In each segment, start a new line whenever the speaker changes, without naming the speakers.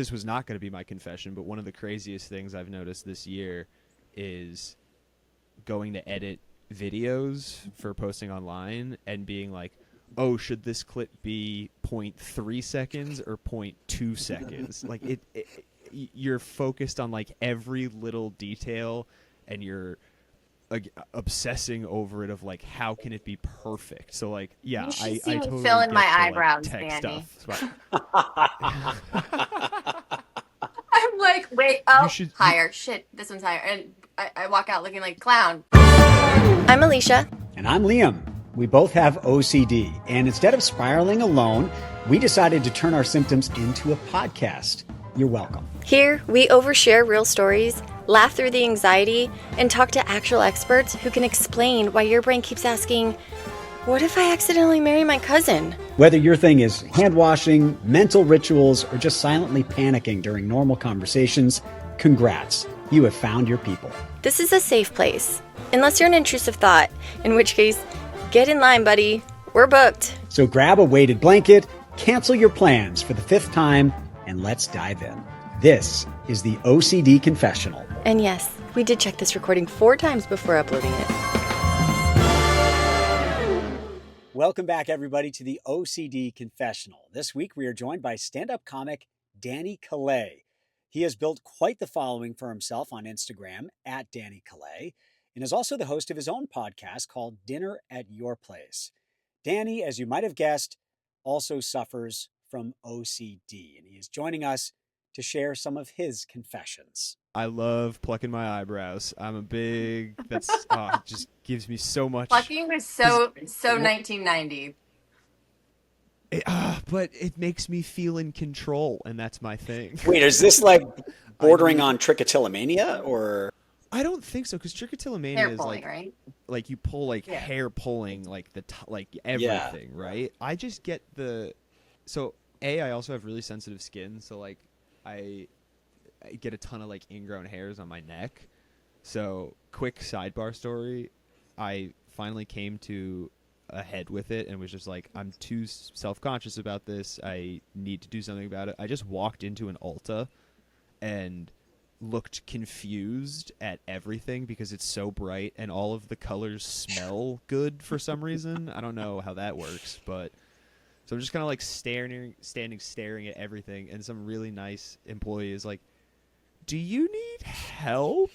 This was not going to be my confession, but one of the craziest things I've noticed this year is going to edit videos for posting online and being like, oh, should this clip be 0.3 seconds or 0.2 seconds? Like you're focused on like every little detail, and you're like obsessing over it of like, how can it be perfect? So like, yeah,
You should
I
see me
totally
fill in
get
my
the
eyebrows,
like tech
Danny.
stuff.
I'm like, wait,
You
oh,
should.
higher. Shit, this one's higher. And I walk out looking like a clown. I'm Alicia.
And I'm Liam. We both have OCD, and instead of spiraling alone, we decided to turn our symptoms into a podcast. You're welcome.
Here, we overshare real stories, laugh through the anxiety, and talk to actual experts who can explain why your brain keeps asking, what if I accidentally marry my cousin?
Whether your thing is hand washing, mental rituals, or just silently panicking during normal conversations, congrats. You have found your people.
This is a safe place, unless you're an intrusive thought, in which case, get in line, buddy. We're booked.
So grab a weighted blanket, cancel your plans for the 5th time, and let's dive in. This is the OCD Confessional.
And yes, we did check this recording 4 times before uploading it.
Welcome back, everybody, to the OCD Confessional. This week, we are joined by stand-up comic Danny Killea. He has built quite the following for himself on Instagram, at Danny Killea, and is also the host of his own podcast called Dinner at Your Place. Danny, as you might have guessed, also suffers from OCD, and he is joining us to share some of his confessions.
I love plucking my eyebrows. I'm a big. It just gives me so much.
Plucking was so 1990.
But it makes me feel in control, and that's my thing.
Wait, is this like bordering on trichotillomania, or?
I don't think so, because trichotillomania
Hair
is
pulling,
like,
right?
like you pull like hair pulling, like like everything, right? I just get I also have really sensitive skin, so like I get a ton of like ingrown hairs on my neck. So quick sidebar story, I finally came to a head with it and was just like, I'm too self-conscious about this. I need to do something about it. I just walked into an Ulta and looked confused at everything because it's so bright and all of the colors smell good for some reason. I don't know how that works, but so I'm just kind of like staring at everything, and some really nice employee is like, do you need help?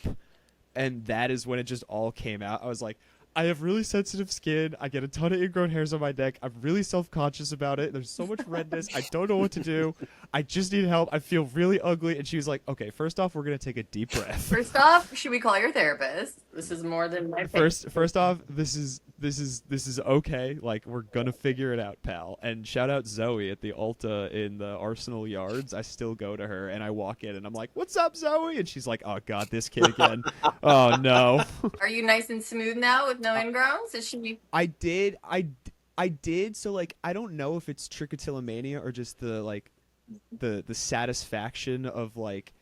And that is when it just all came out. I was like, I have really sensitive skin. I get a ton of ingrown hairs on my neck. I'm really self-conscious about it. There's so much redness. I don't know what to do. I just need help. I feel really ugly. And she was like, okay, first off, we're going to take a deep breath.
First off, should we call your therapist? This is more than my
First off, this is okay. Like, we're going to figure it out, pal. And shout out Zoe at the Ulta in the Arsenal Yards. I still go to her and I walk in and I'm like, what's up, Zoe? And she's like, oh God, this kid again. Oh no.
Are you nice and smooth now with no ingrowns? Is she?
I did. So like, I don't know if it's trichotillomania or just the satisfaction of like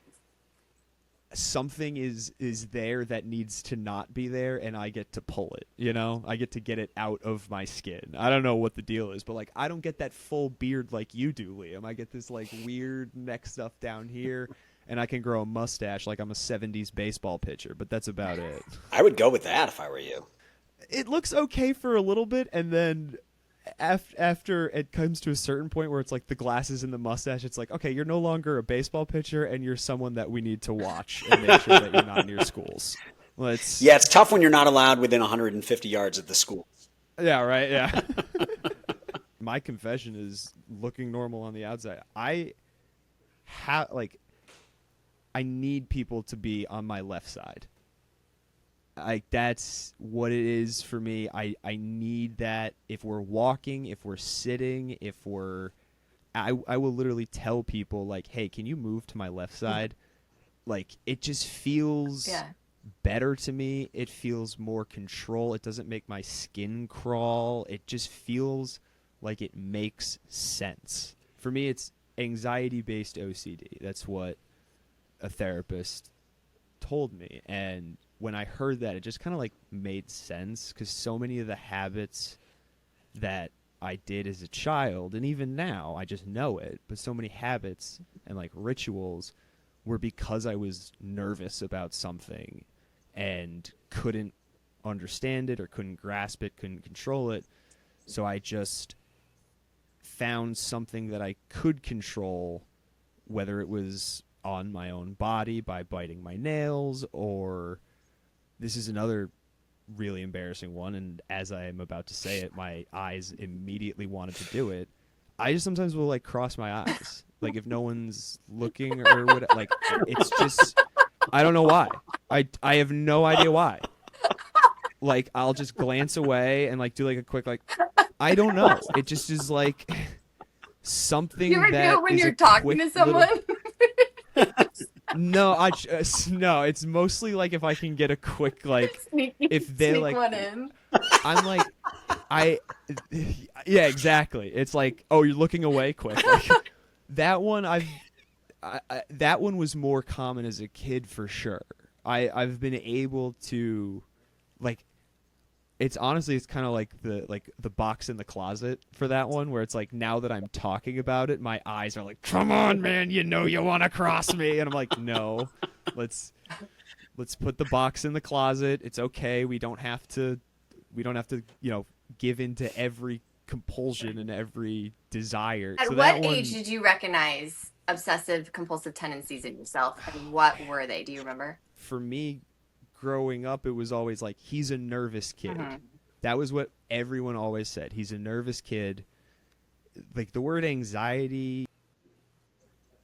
something is there that needs to not be there, and I get to pull it. You know, I get to get it out of my skin. I don't know what the deal is, but like, I don't get that full beard like you do, Liam. I get this like weird neck stuff down here. And I can grow a mustache like I'm a 70s baseball pitcher, but that's about it.
I would go with that if I were you.
It looks okay for a little bit, and then after it comes to a certain point where it's like the glasses and the mustache, it's like, okay, you're no longer a baseball pitcher, and you're someone that we need to watch and make sure that you're not near schools.
Yeah, it's tough when you're not allowed within 150 yards of the school.
Yeah, right, yeah. My confession is looking normal on the outside. I need people to be on my left side. Like, that's what it is for me. I need that. If we're walking, if we're sitting, I will literally tell people like, hey, can you move to my left side? Like, it just feels better to me. It feels more control. It doesn't make my skin crawl. It just feels like it makes sense. For me, it's anxiety-based OCD. That's what a therapist told me, and when I heard that, it just kind of like made sense, because so many of the habits that I did as a child, and even now I just know it, but so many habits and like rituals were because I was nervous about something and couldn't understand it or couldn't grasp it, couldn't control it. So I just found something that I could control, whether it was on my own body by biting my nails, or this is another really embarrassing one, and as I am about to say it, my eyes immediately wanted to do it. I just sometimes will like cross my eyes, like if no one's looking or what. Like it's just, I don't know why. I have no idea why. Like I'll just glance away and like do like a quick like, I don't know. It just is like something
You ever
that
do it when
is
you're
a
talking to
quick
someone?
No, no. It's mostly like if I can get a quick like, if they
sneak
like,
one in.
I'm like, yeah, exactly. It's like, oh, you're looking away quick. Like, that one, that one was more common as a kid for sure. I've been able to, like, it's honestly, it's kind of like the box in the closet for that one, where it's like, now that I'm talking about it, my eyes are like, come on, man, you know you want to cross me, and I'm like, no, let's put the box in the closet. It's okay. We don't have to, give into every compulsion and every desire.
At
So
what
that
age did you recognize obsessive compulsive tendencies in yourself, and what were they? Do you remember?
For me, growing up, it was always like, he's a nervous kid.
Mm-hmm.
That was what everyone always said. He's a nervous kid. Like the word anxiety,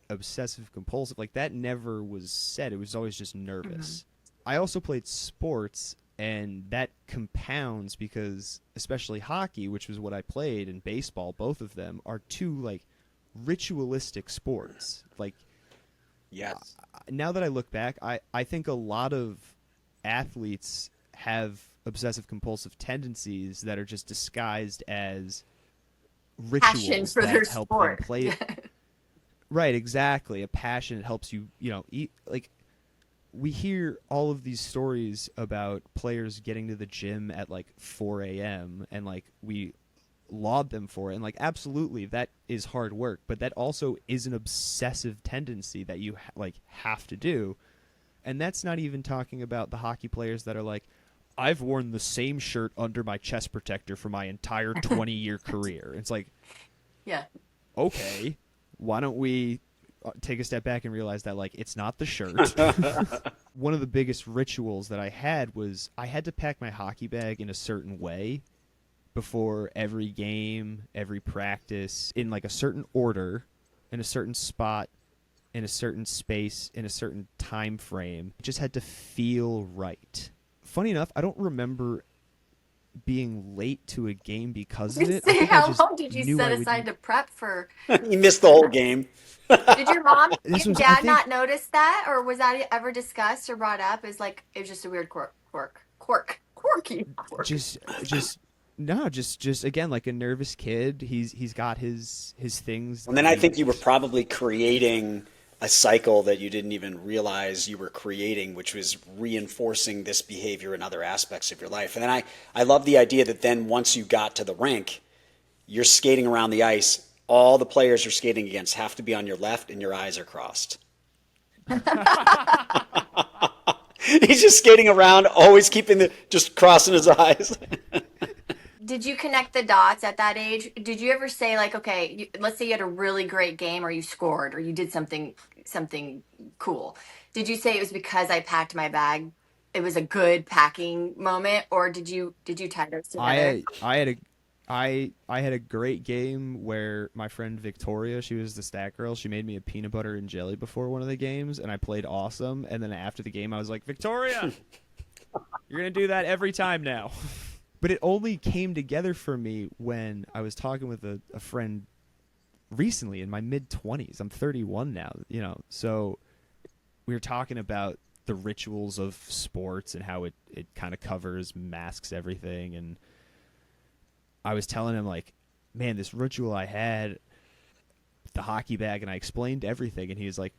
obsessive compulsive, like that never was said. It was always just nervous. I also played sports, and that compounds because especially hockey, which was what I played, and baseball, both of them are two like ritualistic sports. Like,
Yes.
now that I look back, I think a lot of athletes have obsessive compulsive tendencies that are just disguised as rituals
Passion for
that
their
help
sport.
them play. Right, exactly. A passion that helps you, eat. Like, we hear all of these stories about players getting to the gym at like 4 a.m. and like we laud them for it, and like absolutely that is hard work, but that also is an obsessive tendency that you have to do. And that's not even talking about the hockey players that are like, I've worn the same shirt under my chest protector for my entire 20-year career. It's like,
Yeah.
okay, why don't we take a step back and realize that like it's not the shirt. One of the biggest rituals that I had was I had to pack my hockey bag in a certain way before every game, every practice, in like a certain order, in a certain spot, in a certain space, in a certain time frame. It just had to feel right. Funny enough, I don't remember being late to a game because of it.
How long did you set aside to prep for?
You missed the whole game.
Did your mom and dad
I think,
not notice that, or was that ever discussed or brought up as like it was just a weird quirky?
just again, like a nervous kid. He's got his things.
And then I think you were probably creating a cycle that you didn't even realize you were creating, which was reinforcing this behavior in other aspects of your life. And then I love the idea that then once you got to the rink, you're skating around the ice. All the players you're skating against have to be on your left and your eyes are crossed. He's just skating around, always just crossing his eyes.
Did you connect the dots at that age? Did you ever say like, okay, let's say you had a really great game, or you scored, or you did something cool. Did you say it was because I packed my bag? It was a good packing moment, or did you tie those together?
I had a great game where my friend Victoria, she was the stat girl, she made me a peanut butter and jelly before one of the games, and I played awesome. And then after the game, I was like, Victoria, you're going to do that every time now. But it only came together for me when I was talking with a friend recently in my mid-20s. I'm 31 now, so we were talking about the rituals of sports and how it kind of covers, masks everything. And I was telling him, like, man, this ritual I had, the hockey bag, and I explained everything. And he was like,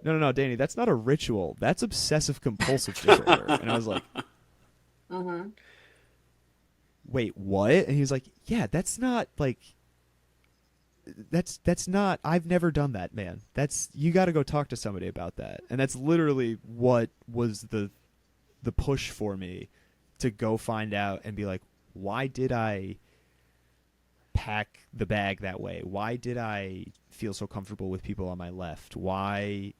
no, Danny, that's not a ritual. That's obsessive compulsive disorder. And I was like,
Mm-hmm.
wait, what? And he was like, yeah, that's not like, that's not, I've never done that, man. You got to go talk to somebody about that. And that's literally what was the push for me to go find out and be like, why did I pack the bag that way? Why did I feel so comfortable with people on my left? What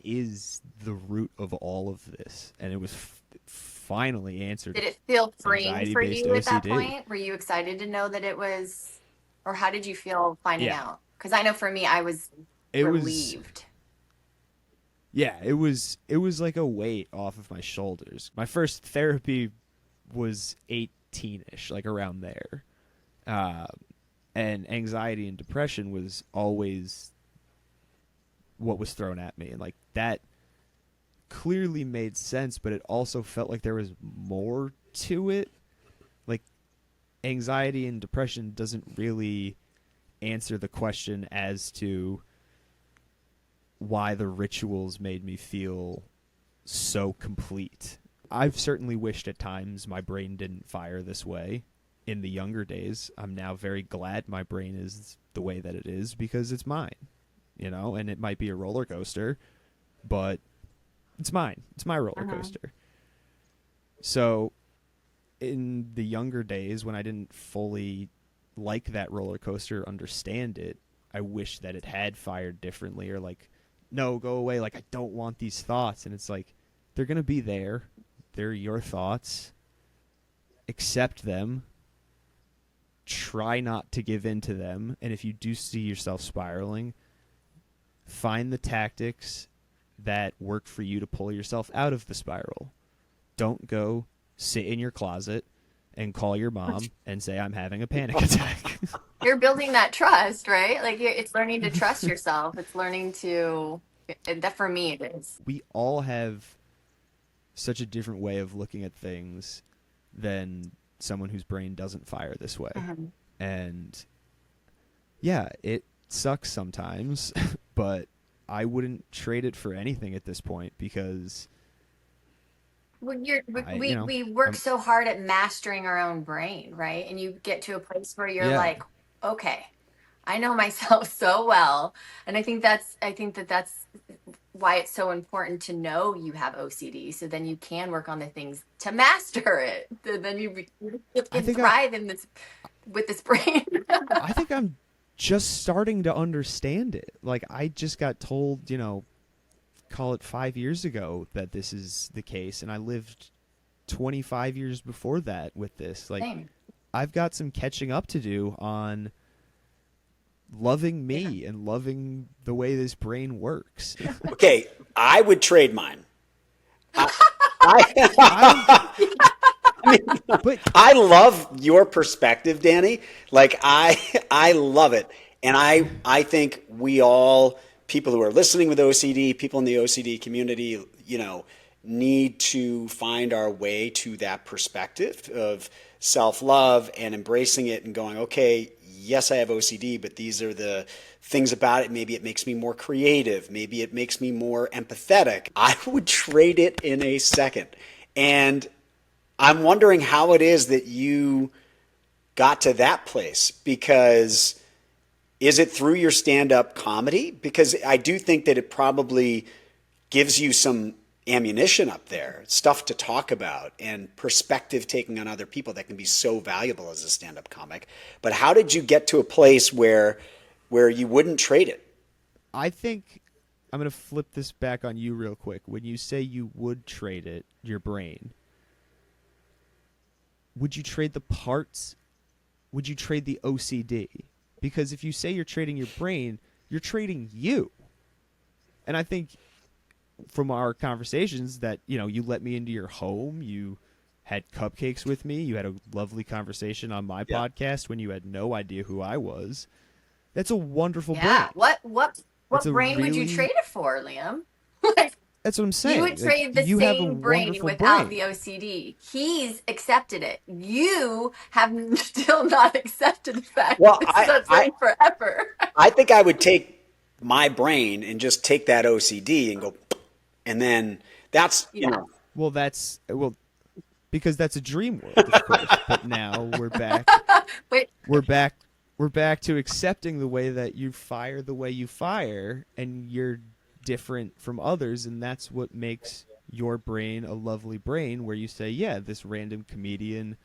is the root of all of this? And it was finally answered.
Did it feel freeing for you at that
OCD.
point? Were you excited to know that it was, or how did you feel finding
Yeah.
out? Because I know for me, I was relieved.
Yeah, it was like a weight off of my shoulders. My first therapy was 18-ish, like around there. And anxiety and depression was always what was thrown at me. And like that clearly made sense, but it also felt like there was more to it. Like anxiety and depression doesn't really answer the question as to why the rituals made me feel so complete. I've certainly wished at times my brain didn't fire this way in the younger days. I'm now very glad my brain is the way that it is because it's mine, and it might be a roller coaster, but it's mine. It's my roller coaster. So in the younger days when I didn't fully like that roller coaster, understand it, I wish that it had fired differently, or like, no, go away. Like, I don't want these thoughts. And it's like, they're going to be there. They're your thoughts. Accept them. Try not to give in to them. And if you do see yourself spiraling, find the tactics that work for you to pull yourself out of the spiral. Don't go sit in your closet and call your mom and say, I'm having a panic attack.
You're building that trust, right? Like it's learning to trust yourself. It's learning to, that for me it is.
We all have such a different way of looking at things than someone whose brain doesn't fire this way. And yeah, it sucks sometimes, but I wouldn't trade it for anything at this point because
we work so hard at mastering our own brain, right? And you get to a place where you're like, okay, I know myself so well. And I think that's why it's so important to know you have OCD. So then you can work on the things to master it. Then you can thrive in this with this brain.
I think I'm just starting to understand it. Like I just got told, call it 5 years ago that this is the case. And I lived 25 years before that with this. Like
Same.
I've got some catching up to do on loving me and loving the way this brain works.
Okay, I would trade mine. I love your perspective, Danny. Like I love it. And I think we all, people who are listening with OCD, people in the OCD community, need to find our way to that perspective of self-love and embracing it and going, okay, yes, I have OCD, but these are the things about it. Maybe it makes me more creative. Maybe it makes me more empathetic. I would trade it in a second. And I'm wondering how it is that you got to that place, because is it through your stand-up comedy? Because I do think that it probably gives you some ammunition up there, stuff to talk about and perspective taking on other people that can be so valuable as a stand-up comic. But how did you get to a place where you wouldn't trade it?
I think I'm going to flip this back on you real quick. When you say you would trade it, your brain, would you trade the parts? Would you trade the OCD? Because if you say you're trading your brain, you're trading you. And I think from our conversations that, you let me into your home, you had cupcakes with me, you had a lovely conversation on my podcast when you had no idea who I was. That's a wonderful brain.
What brain would you trade it for, Liam?
That's what I'm saying.
You would trade the same brain without the OCD. He's accepted it. You have still not accepted the fact that it's forever.
I think I would take my brain and just take that OCD and go, and then that's,
Well, because that's a dream world, of course. But now we're back.
Wait.
We're back to accepting the way that you fire the way you fire, and you're different from others, and that's what makes your brain a lovely brain, where you say, yeah, this random comedian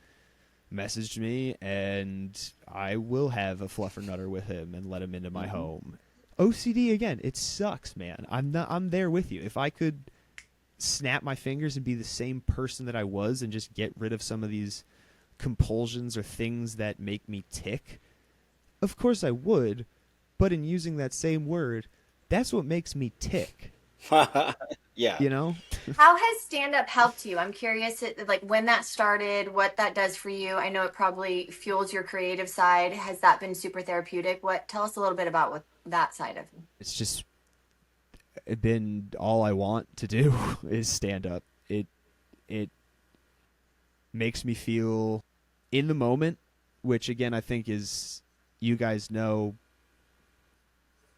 messaged me and I will have a fluffernutter with him and let him into my home. OCD, again, it sucks, man. I'm there with you. If I could snap my fingers and be the same person that I was and just get rid of some of these compulsions or things that make me tick, of course I would. But in using that same word, that's what makes me tick.
Yeah.
You know?
How has stand-up helped you? I'm curious, like when that started, what that does for you. I know it probably fuels your creative side. Has that been super therapeutic? Tell us a little bit about what that side of it.
It's just been all I want to do is stand up. It makes me feel in the moment, which again I think is, you guys know,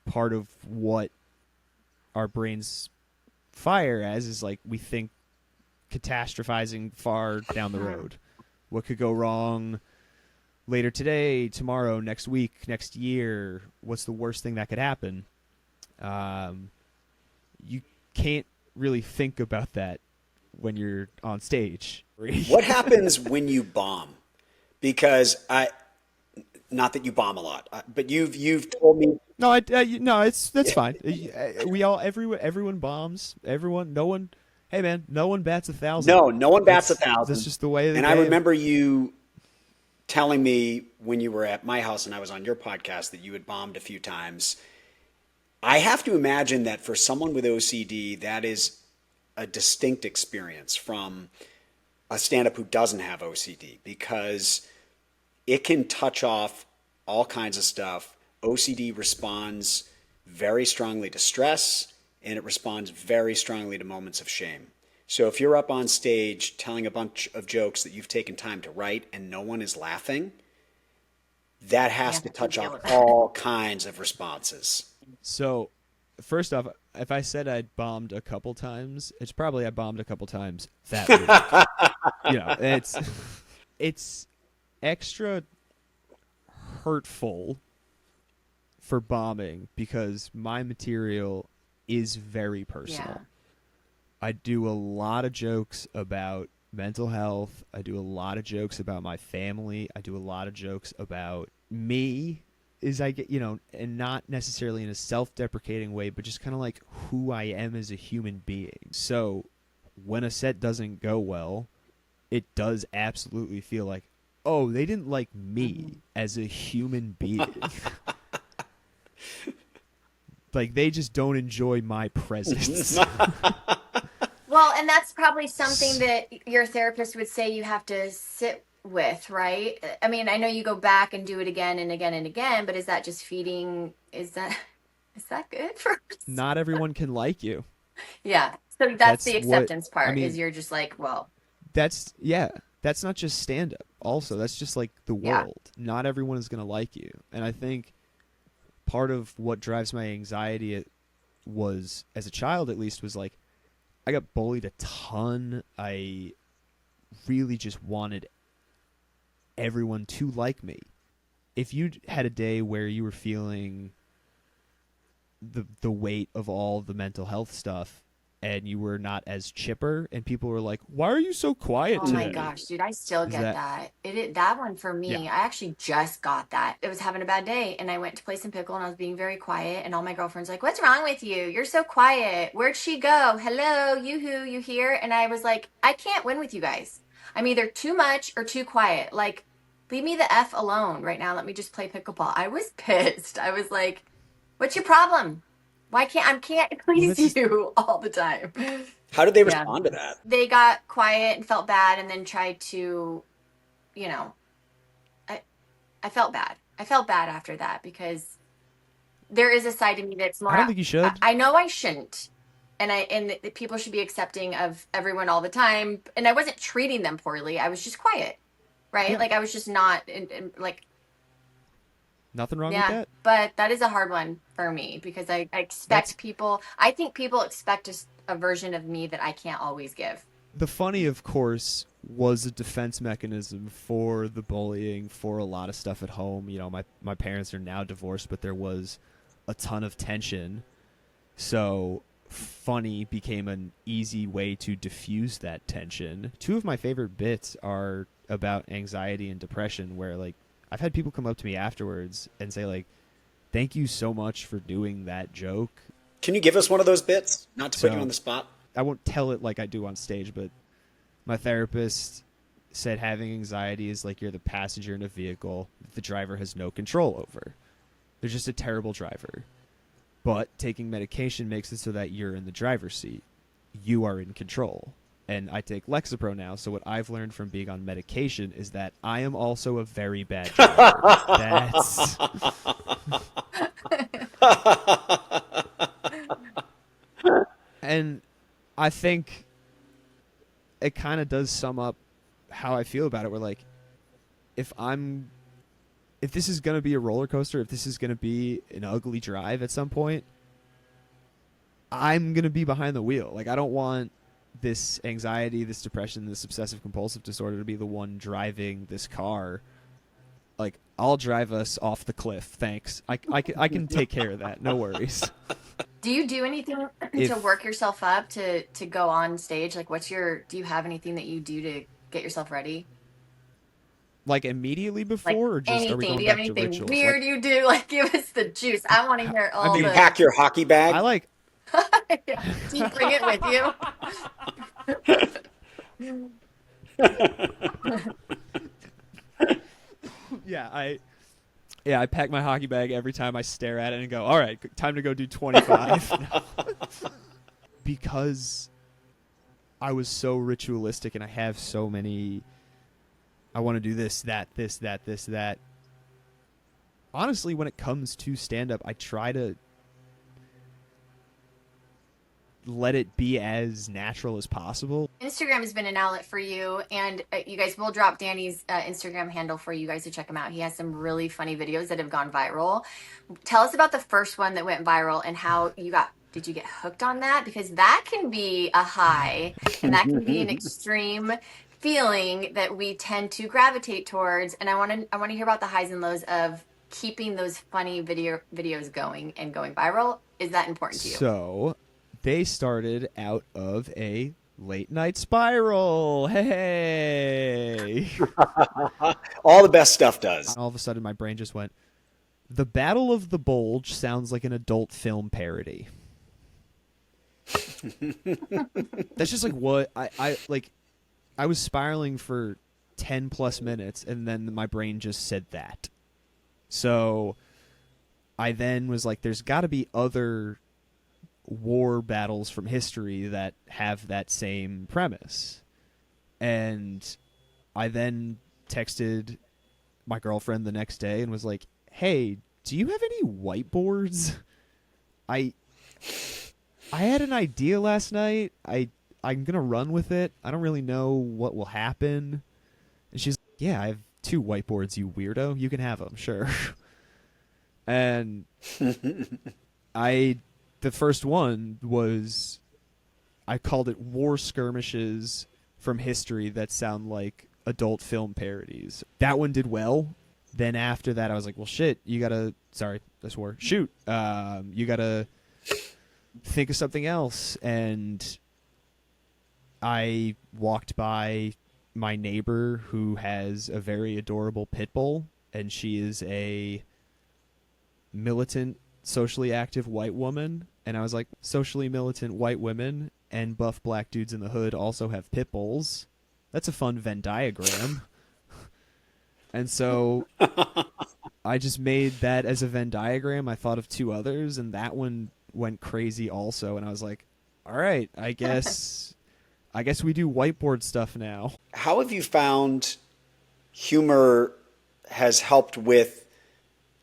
part of what our brains fire as is like we think catastrophizing far down the road. What could go wrong later today, tomorrow, next week, next year? What's the worst thing that could happen? You can't really think about that when you're on stage.
What happens when you bomb? Because not that you bomb a lot, but you've told me.
No, that's fine. Everyone bombs. Hey man, no one bats 1,000.
No one bats 1,000.
That's just the way.
And I remember you telling me when you were at my house and I was on your podcast that you had bombed a few times. I have to imagine that for someone with OCD, that is a distinct experience from a stand-up who doesn't have OCD, because it can touch off all kinds of stuff. OCD responds very strongly to stress, and it responds very strongly to moments of shame. So if you're up on stage telling a bunch of jokes that you've taken time to write and no one is laughing, that has to touch off all kinds of responses.
So, first off, if I said I'd bombed a couple times, it's probably I bombed a couple times that week. It's extra hurtful for bombing because my material is very personal. Yeah. I do a lot of jokes about mental health. I do a lot of jokes about my family. I do a lot of jokes about me, and not necessarily in a self-deprecating way, but just kind of like who I am as a human being. So when a set doesn't go well, it does absolutely feel like, oh, they didn't like me as a human being. Like, they just don't enjoy my presence.
Well, and that's probably something that your therapist would say you have to sit with, right? I mean, I know you go back and do it again and again and again, but is that just feeding? Is that good for us?
Not everyone can like you.
Yeah. So that's the acceptance part, is you're just like, well.
That's not just stand-up. Also, that's just like the world. Not everyone is going to like you. And I think part of what drives my anxiety was, as a child at least, was like, I got bullied a ton. I really just wanted everyone to like me. If you had a day where you were feeling the weight of all the mental health stuff and you were not as chipper and people were like, why are you so quiet today?
Oh my gosh, dude, I still get that. That one for me, I actually just got that. I was having a bad day and I went to play some pickle and I was being very quiet and all my girlfriends like, what's wrong with you? You're so quiet. Where'd she go? Hello, yoo-hoo, you here? And I was like, I can't win with you guys. I'm either too much or too quiet. Like, leave me the F alone right now. Let me just play pickleball. I was pissed. I was like, what's your problem? Why can't I please you all the time?
How did they respond to that?
They got quiet and felt bad and then tried to, I felt bad. I felt bad after that because there is a side of me that's more.
I don't think you should.
I know I shouldn't. And the people should be accepting of everyone all the time. And I wasn't treating them poorly. I was just quiet, right? Yeah. Like I was just not like.
Nothing wrong with that.
But that is a hard one for me because I expect people. I think people expect a version of me that I can't always give.
The funny, of course, was a defense mechanism for the bullying, for a lot of stuff at home. You know, my parents are now divorced, but there was a ton of tension. So funny became an easy way to diffuse that tension. Two of my favorite bits are about anxiety and depression, where like I've had people come up to me afterwards and say like, thank you so much for doing that joke.
Can you give us one of those bits? Not to put you on the spot.
I won't tell it like I do on stage, but my therapist said having anxiety is like you're the passenger in a vehicle that the driver has no control over. They're just a terrible driver. But taking medication makes it so that you're in the driver's seat. You are in control. And I take Lexapro now, so what I've learned from being on medication is that I am also a very bad driver. That's... And I think it kind of does sum up how I feel about it. Where like, if this is going to be a roller coaster, if this is going to be an ugly drive at some point, I'm going to be behind the wheel. Like, I don't want this anxiety, this depression, this obsessive compulsive disorder to be the one driving this car. Like, I'll drive us off the cliff. Thanks. I can take care of that. No worries.
Do you do anything to work yourself up to go on stage? Like, do you have anything that you do to get yourself ready?
Like immedely before, like or just
anything?
Are we going
do you have
back
anything
to
weird you do? Like, give us the juice. I want to hear all.
Do you pack your hockey bag?
I like.
Yeah. Do you bring it with you?
I pack my hockey bag every time I stare at it and go, all right, time to go do 25. Because I was so ritualistic and I have so many, I want to do this, that. Honestly, when it comes to stand-up, I try to let it be as natural as possible.
Instagram has been an outlet for you, and you guys will drop Danny's Instagram handle for you guys to check him out. He has some really funny videos that have gone viral. Tell us about the first one that went viral and how did you get hooked on that? Because that can be a high and that can be an extreme feeling that we tend to gravitate towards. And I want to hear about the highs and lows of keeping those funny videos going and going viral. Is that important to you?
So they started out of a late night spiral. Hey.
All the best stuff does.
All of a sudden my brain just went, the Battle of the Bulge sounds like an adult film parody. That's just like what I like. I was spiraling for 10 plus minutes and then my brain just said that. So I then was like, there's got to be other war battles from history that have that same premise. And I then texted my girlfriend the next day and was like, hey, do you have any whiteboards? I had an idea last night. I'm going to run with it. I don't really know what will happen. And she's like, yeah, I have 2 whiteboards, you weirdo. You can have them, sure. And the first one was, I called it War Skirmishes from History that sound like adult film parodies. That one did well. Then after that, I was like, well, shit, you gotta, sorry, I swore, shoot. You gotta think of something else. And I walked by my neighbor who has a very adorable pit bull, and she is a militant, socially active white woman. And I was like, socially militant white women and buff black dudes in the hood also have pit bulls. That's a fun Venn diagram. And so I just made that as a Venn diagram. I thought of 2 others, and that one went crazy also. And I was like, all right, I guess we do whiteboard stuff now.
How have you found humor has helped with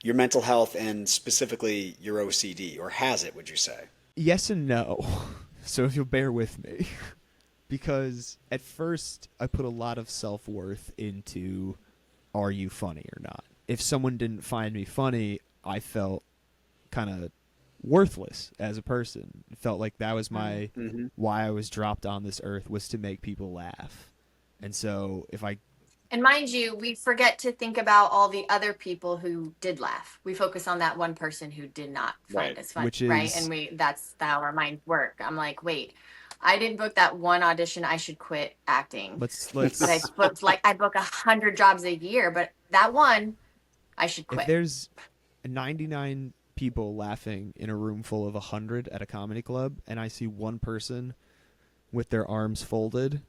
your mental health and specifically your OCD, or has it, would you say?
Yes and no. So if you'll bear with me. Because at first I put a lot of self-worth into, are you funny or not? If someone didn't find me funny, I felt kind of worthless as a person. It felt like that was my why I was dropped on this earth, was to make people laugh. And so if I
And mind you, we forget to think about all the other people who did laugh. We focus on that one person who did not find us funny,
which
right?
is
And that's how our minds work. I'm like, wait, I didn't book that one audition. I should quit acting.
let's
But I book 100 jobs a year, but that one, I should quit.
if there's 99 people laughing in a room full of 100 at a comedy club, and I see one person with their arms folded,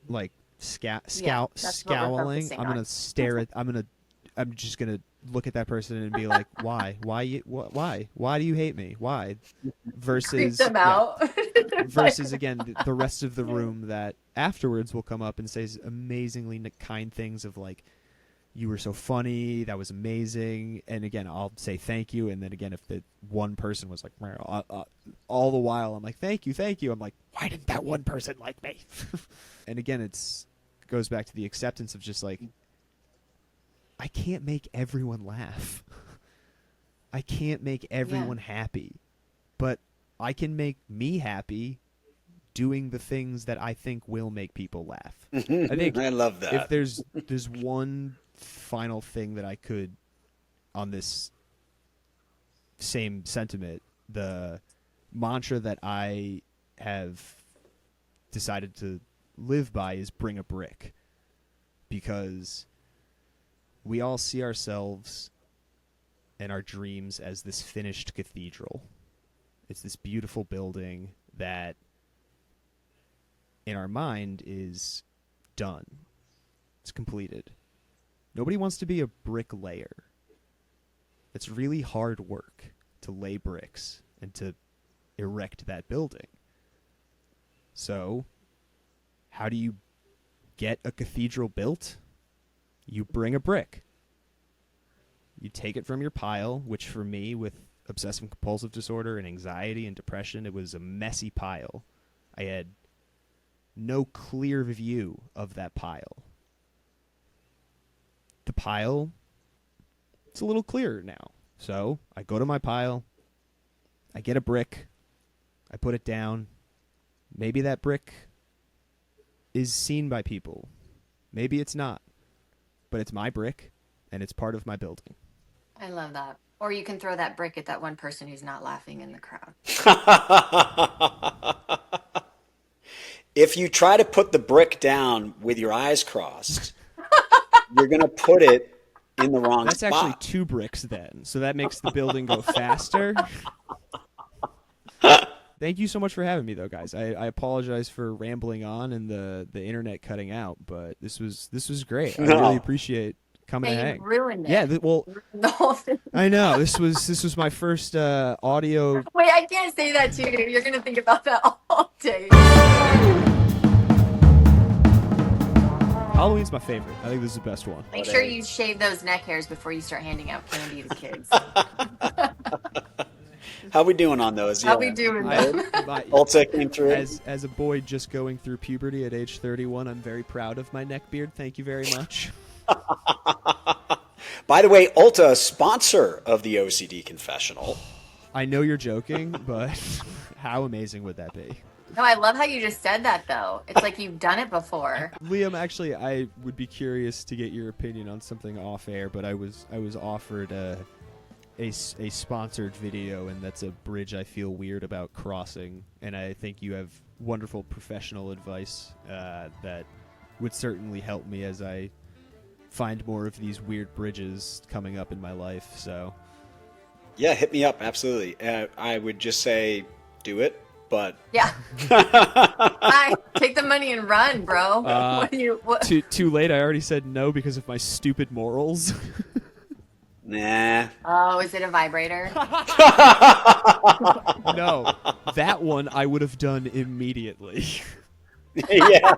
like scowling, I'm just gonna look at that person and be like, why do you hate me? Why? Versus
Creep them out.
versus again the rest of the room that afterwards will come up and say amazingly kind things of like, you were so funny, that was amazing, and again I'll say thank you, and then again if the one person was like all the while I'm like thank you, I'm like, why didn't that one person like me? And again it's goes back to the acceptance of just like, I can't make everyone laugh. I can't make everyone happy, but I can make me happy doing the things that I think will make people laugh. I think
I love that.
If there's one final thing that I could, on this same sentiment, the mantra that I have decided to live by is bring a brick, because we all see ourselves and our dreams as this finished cathedral. It's this beautiful building that in our mind is done. It's completed. Nobody wants to be a bricklayer. It's really hard work to lay bricks and to erect that building. So, how do you get a cathedral built? You bring a brick. You take it from your pile, which for me, with obsessive compulsive disorder and anxiety and depression, it was a messy pile. I had no clear view of that pile. The pile, it's a little clearer now. So I go to my pile, I get a brick, I put it down. Maybe that brick is seen by people. Maybe it's not. But it's my brick, and it's part of my building.
I love that. Or you can throw that brick at that one person who's not laughing in the crowd.
If you try to put the brick down with your eyes crossed, you're going to put it in the wrong
That's
spot.
That's actually 2 bricks then, so that makes the building go faster. Thank you so much for having me, though, guys. I apologize for rambling on and the internet cutting out, but this was great. I really appreciate coming to hang.
You ruined it.
Yeah, well,
The whole thing.
I know this was my first audio.
Wait, I can't say that to you. You're gonna think about that all day.
Halloween's my favorite. I think this is the best one.
Make sure you shave those neck hairs before you start handing out candy to kids.
How we doing on those?
How we doing?
Ulta came through.
As a boy just going through puberty at age 31, I'm very proud of my neck beard. Thank you very much.
By the way, Ulta, sponsor of the OCD Confessional.
I know you're joking, but how amazing would that be?
No, I love how you just said that, though. It's like you've done it before.
Liam, actually, I would be curious to get your opinion on something off air, but I was offered a sponsored video, and that's a bridge I feel weird about crossing, and I think you have wonderful professional advice that would certainly help me as I find more of these weird bridges coming up in my life. So
yeah, hit me up. Absolutely. I would just say do it, but
yeah. Take the money and run, bro. What?
Too late. I already said no because of my stupid morals.
Nah.
Oh, is it a vibrator?
No, that one I would have done immediately.
Yeah.